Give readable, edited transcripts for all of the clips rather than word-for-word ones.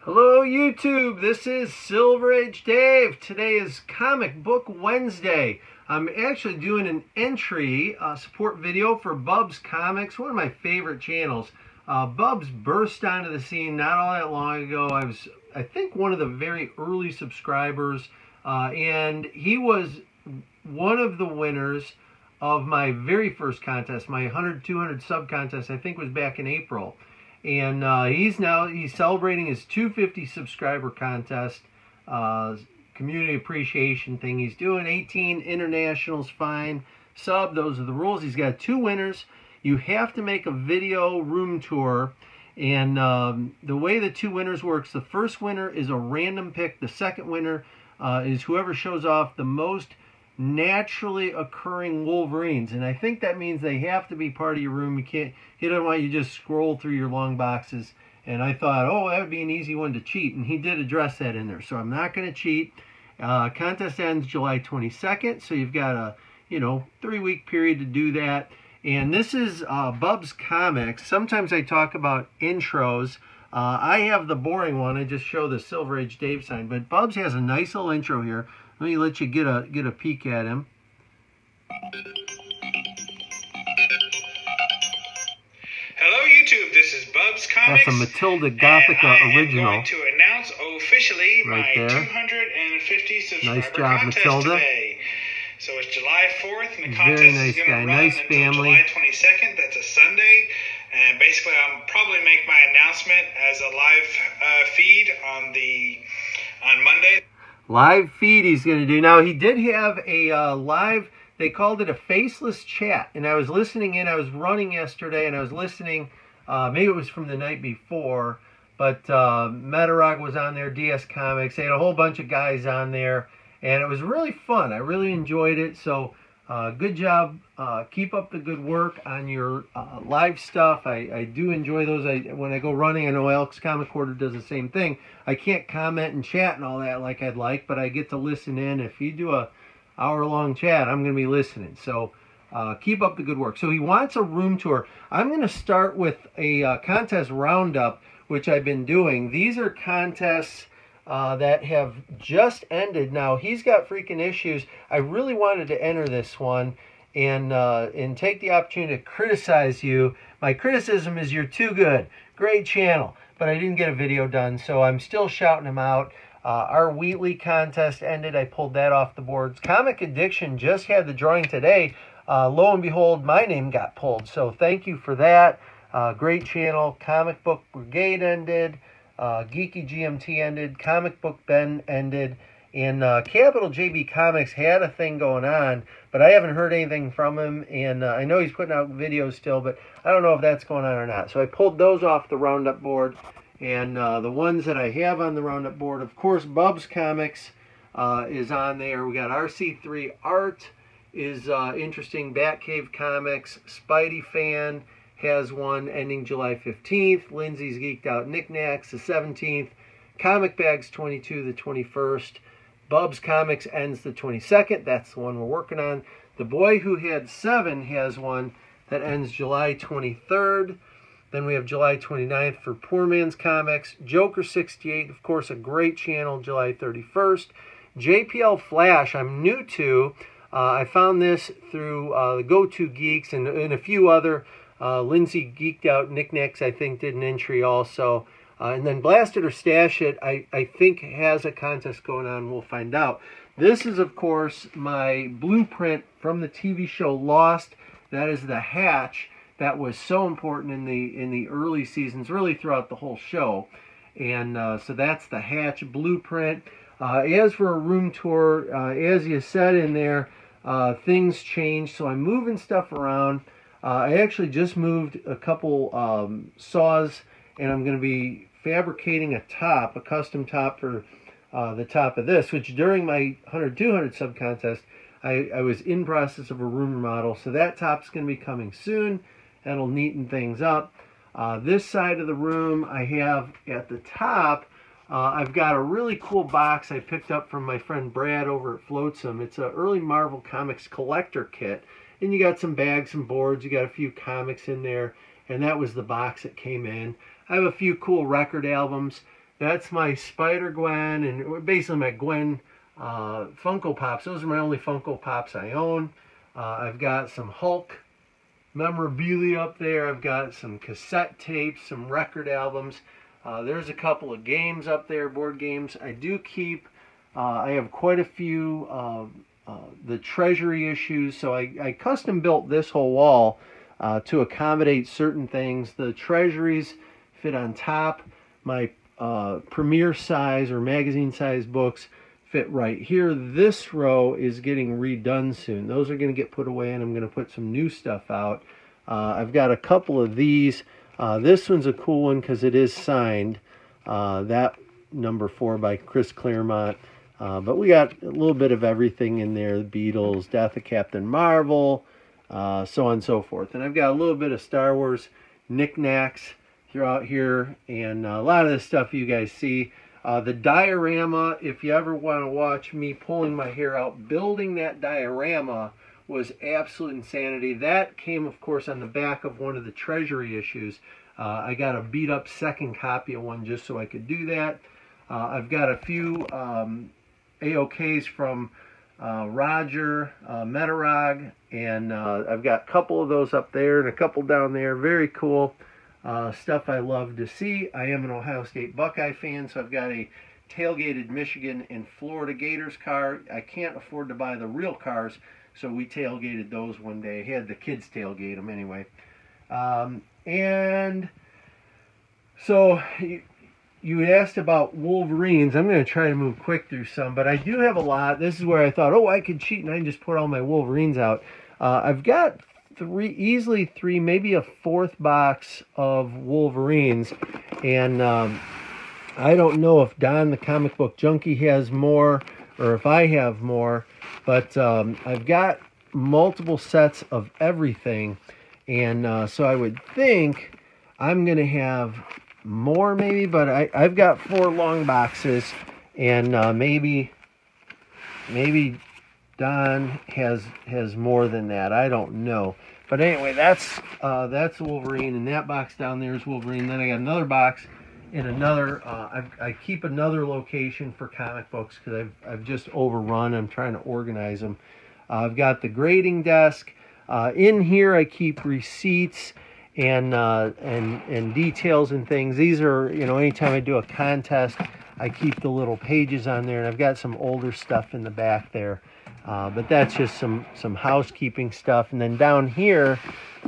Hello YouTube, this is Silver Age Dave. Today is Comic Book Wednesday. I'm actually doing an entry support video for Bubs Comics, one of my favorite channels. Bubs burst onto the scene not all that long ago. I think, one of the very early subscribers, and he was one of the winners of my very first contest, my 100-200 sub contest. I think was back in April. And he's celebrating his 250 subscriber contest, community appreciation thing he's doing. 18 internationals, fine. Sub, those are the rules. He's got 2 winners. You have to make a video room tour. And the way the 2 winners works, the first winner is a random pick. The second winner is whoever shows off the most naturally occurring Wolverines, and I think that means they have to be part of your room. He doesn't want you to just scroll through your long boxes. And I thought, oh, that would be an easy one to cheat, and he did address that in there, so I'm not going to cheat. Contest ends July 22nd, so you've got a 3-week period to do that. And this is Bubs Comics. Sometimes I talk about intros. I have the boring one. I just show the Silver Age Dave sign, but Bubs has a nice little intro here. Let me let you get a peek at him. Hello YouTube, this is Bubs Comics. That's a Matilda Gothica original. I'm going to announce officially right my there. 250 subscriber Nice job, contest Matilda. today. So it's July 4th, and the Very contest nice is going guy. to run Nice until family. July 22nd. That's a Sunday. And basically, I'll probably make my announcement as a live feed on Monday. Live feed he's going to do. Now, he did have a live, they called it a faceless chat. And I was listening in, I was running yesterday, and I was listening, maybe it was from the night before, but Metarog was on there, DS Comics. They had a whole bunch of guys on there, and it was really fun. I really enjoyed it. So, good job. Keep up the good work on your live stuff. I do enjoy those. When I go running, I know Alex Comic Quarter does the same thing. I can't comment and chat and all that like I'd like, but I get to listen in. If you do a hour-long chat, I'm going to be listening. So keep up the good work. So he wants a room tour. I'm going to start with a contest roundup, which I've been doing. These are contests that have just ended. Now, he's got freaking issues. I really wanted to enter this one and take the opportunity to criticize you. My criticism is you're too good. Great channel. But I didn't get a video done, so I'm still shouting him out. Our Wheatley contest ended. I pulled that off the boards. Comic Addiction just had the drawing today. Lo and behold, my name got pulled. So thank you for that. Great channel. Comic Book Brigade ended. Geeky GMT ended. Comic Book Ben ended. And Capital JB Comics had a thing going on, but I haven't heard anything from him. And I know he's putting out videos still, but I don't know if that's going on or not. So I pulled those off the Roundup board. And the ones that I have on the Roundup board, of course, Bubs Comics is on there. We got RC3 Art is interesting. Batcave Comics, Spidey Fan has one ending July 15th. Lindsay's Geeked Out Knickknacks the 17th. Comic Bags 22 the 21st. Bubs Comics ends the 22nd. That's the one we're working on. The Boy Who Had 7 has one that ends July 23rd. Then we have July 29th for Poor Man's Comics. Joker 68, of course, a great channel, July 31st. JPL Flash, I'm new to. I found this through the Go-To Geeks and a few other. Lindsay Geeked Out Knickknacks, I think, did an entry also. And then Blast It or Stash It, I think, has a contest going on. We'll find out. This is, of course, my blueprint from the TV show Lost. That is the hatch that was so important in the early seasons, really throughout the whole show. And so that's the hatch blueprint. As for a room tour, as you said in there, things change. So I'm moving stuff around. I actually just moved a couple saws, and I'm going to be fabricating a top, a custom top for the top of this, which during my 100-200 sub contest, I was in process of a room remodel. So that top's going to be coming soon. That'll neaten things up. This side of the room, I have at the top, I've got a really cool box I picked up from my friend Brad over at Flotsam. It's an early Marvel Comics collector kit. And you got some bags and boards. You got a few comics in there. And that was the box that came in. I have a few cool record albums. That's my Spider-Gwen, and basically my Gwen Funko Pops. Those are my only Funko Pops I own. I've got some Hulk memorabilia up there. I've got some cassette tapes, some record albums. There's a couple of games up there, board games. I do keep, I have quite a few the Treasury issues. So I custom built this whole wall to accommodate certain things. The Treasuries fit on top. My premiere size or magazine size books fit right here. This row is getting redone soon. Those are going to get put away, and I'm going to put some new stuff out. I've got a couple of these. This one's a cool one because it is signed. That number 4 by Chris Claremont. But we got a little bit of everything in there. The Beatles, Death of Captain Marvel, so on and so forth. And I've got a little bit of Star Wars knickknacks throughout here, and a lot of the stuff you guys see. The diorama, if you ever want to watch me pulling my hair out, building that diorama was absolute insanity. That came, of course, on the back of one of the Treasury issues. I got a beat-up second copy of one just so I could do that. I've got a few AOKs from Roger Metarog, and I've got a couple of those up there and a couple down there. Very cool. Stuff I love to see. I am an Ohio State Buckeye fan, so I've got a tailgated Michigan and Florida Gators car. I can't afford to buy the real cars, so we tailgated those one day. Had the kids tailgate them anyway. And so you asked about Wolverines. I'm going to try to move quick through some, but I do have a lot. This is where I thought, oh, I could cheat, and I can just put all my Wolverines out. I've got easily three, maybe a fourth box of Wolverines, and I don't know if Don the comic book junkie has more or if I have more, but I've got multiple sets of everything, and so I would think I'm gonna have more maybe, but I've got 4 long boxes, and maybe Don has more than that. I don't know. But anyway, that's Wolverine, and that box down there is Wolverine. Then I got another box in another. I keep another location for comic books because I've just overrun. I'm trying to organize them. I've got the grading desk. In here, I keep receipts and details and things. These are, anytime I do a contest, I keep the little pages on there, and I've got some older stuff in the back there. But that's just some housekeeping stuff. And then down here,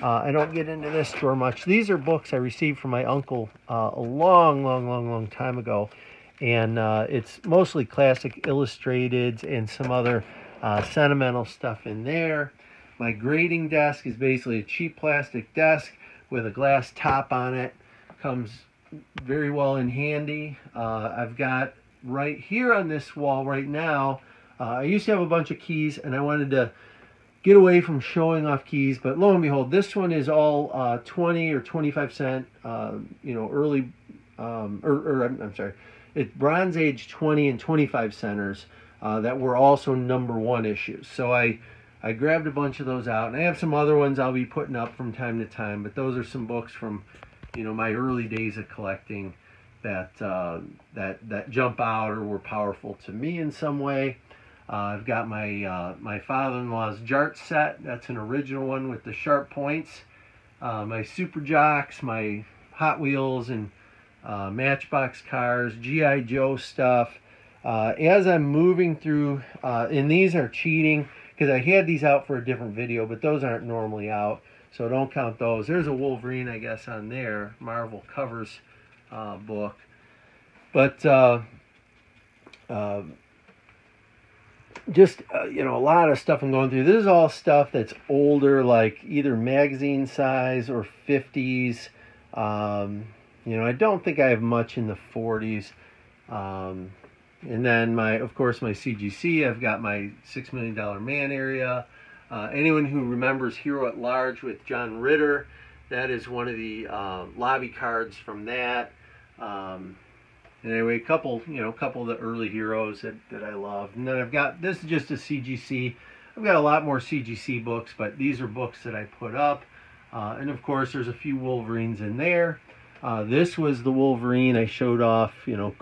I don't get into this drawer much. These are books I received from my uncle a long time ago. And it's mostly classic illustrateds and some other sentimental stuff in there. My grading desk is basically a cheap plastic desk with a glass top on it. Comes very well in handy. I've got right here on this wall right now, I used to have a bunch of keys, and I wanted to get away from showing off keys, but lo and behold, this one is all 20 or 25 cent, early, I'm sorry, it's Bronze Age 20 and 25 centers that were also #1 issues. So I grabbed a bunch of those out, and I have some other ones I'll be putting up from time to time, but those are some books from, my early days of collecting that jump out or were powerful to me in some way. I've got my father-in-law's Jart set. That's an original one with the sharp points. My Super Jocks, my Hot Wheels and Matchbox cars, G.I. Joe stuff. As I'm moving through, and these are cheating because I had these out for a different video, but those aren't normally out, so don't count those. There's a Wolverine, I guess, on there, Marvel Covers book. But just a lot of stuff I'm going through. This is all stuff that's older, like either magazine size or 50s. I don't think I have much in the 40s. And then of course my CGC. I've got my $6 Million Man area. Anyone who remembers Hero at Large with John Ritter, that is one of the lobby cards from that. Anyway, a couple of the early heroes that I love. And then I've got, this is just a CGC. I've got a lot more CGC books, but these are books that I put up. And of course, there's a few Wolverines in there. This was the Wolverine I showed off, you know,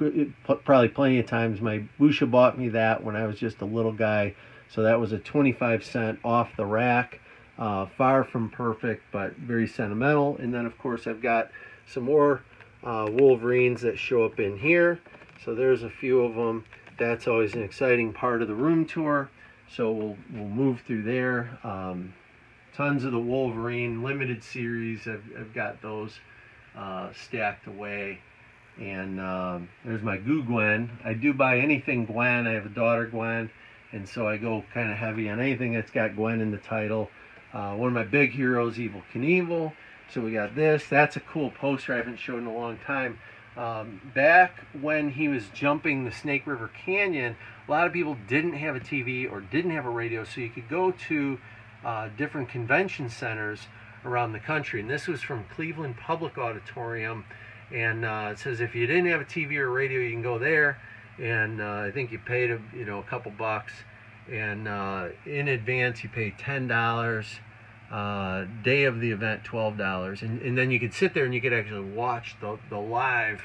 probably plenty of times. My Busha bought me that when I was just a little guy. So that was a 25-cent off the rack. Far from perfect, but very sentimental. And then, of course, I've got some more Wolverines that show up in here. So there's a few of them. That's always an exciting part of the room tour. So we'll move through there. Tons of the Wolverine limited series. I've got those stacked away. And there's my Goo Gwen. I do buy anything Gwen. I have a daughter Gwen, and so I go kind of heavy on anything that's got Gwen in the title. One of my big heroes, Evel Knievel. So we got this. That's a cool poster I haven't shown in a long time. Back when he was jumping the Snake River Canyon, a lot of people didn't have a TV or didn't have a radio, so you could go to different convention centers around the country. And this was from Cleveland Public Auditorium. And it says if you didn't have a TV or a radio, you can go there. And I think you paid a couple bucks. And in advance, you pay $10. Day of the event, $12. And then you could sit there and you could actually watch the live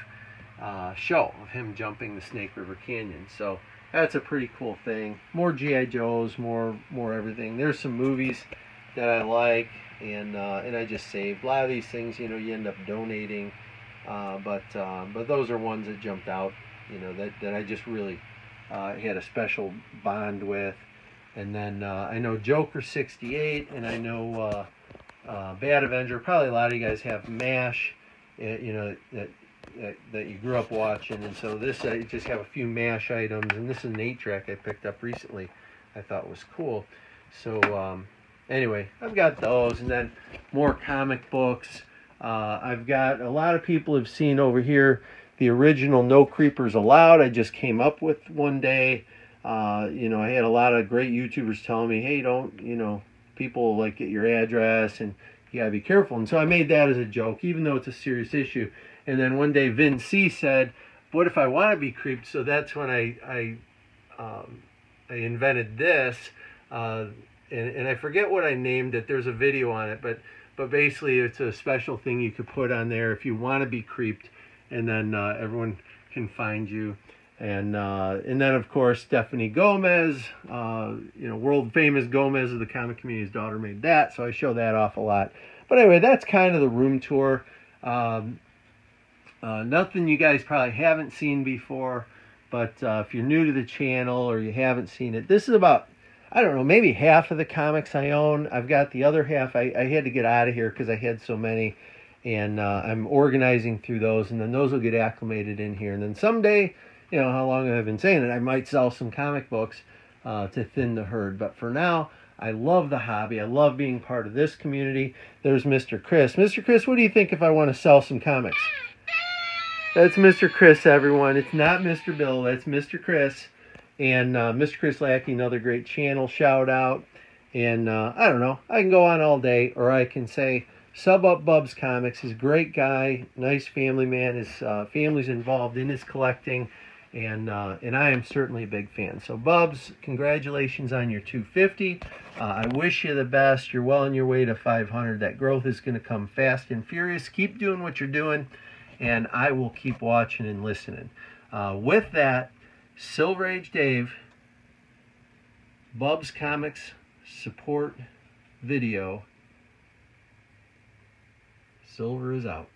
show of him jumping the Snake River Canyon. So that's a pretty cool thing. More G.I. Joes, more everything. There's some movies that I like, and I just saved. A lot of these things, you end up donating, but those are ones that jumped out, that I just really had a special bond with. And then I know Joker 68, and I know Bad Avenger. Probably a lot of you guys have MASH, that you grew up watching. And so this, I just have a few MASH items. And this is an 8-track I picked up recently. I thought was cool. So anyway, I've got those. And then more comic books. I've got a lot of people have seen over here the original No Creepers Allowed. I just came up with one day. I had a lot of great YouTubers telling me, hey, don't, people like get your address and you gotta be careful. And so I made that as a joke, even though it's a serious issue. And then one day Vin C said, what if I want to be creeped? So that's when I invented this, and I forget what I named it. There's a video on it, but basically it's a special thing you could put on there if you want to be creeped, and then everyone can find you. And then of course Stephanie Gomez, world famous Gomez of the comic community's daughter made that, so I show that off a lot. But anyway, that's kind of the room tour. Nothing you guys probably haven't seen before, but if you're new to the channel or you haven't seen it, this is about, I don't know, maybe half of the comics I own. I've got the other half. I had to get out of here because I had so many, and I'm organizing through those, and then those will get acclimated in here. And then someday, how long I've been saying it, I might sell some comic books to thin the herd. But for now, I love the hobby. I love being part of this community. There's Mr. Chris. Mr. Chris, what do you think if I want to sell some comics? That's Mr. Chris, everyone. It's not Mr. Bill. That's Mr. Chris. And Mr. Chris Lackey, another great channel shout out. And I don't know. I can go on all day, or I can say sub up Bub's Comics. He's a great guy, nice family man. His family's involved in his collecting. And I am certainly a big fan. So Bubs, congratulations on your 250. I wish you the best. You're well on your way to 500. That growth is going to come fast and furious. Keep doing what you're doing, and I will keep watching and listening. With that, Silver Age Dave, Bub's Comics support video. Silver is out.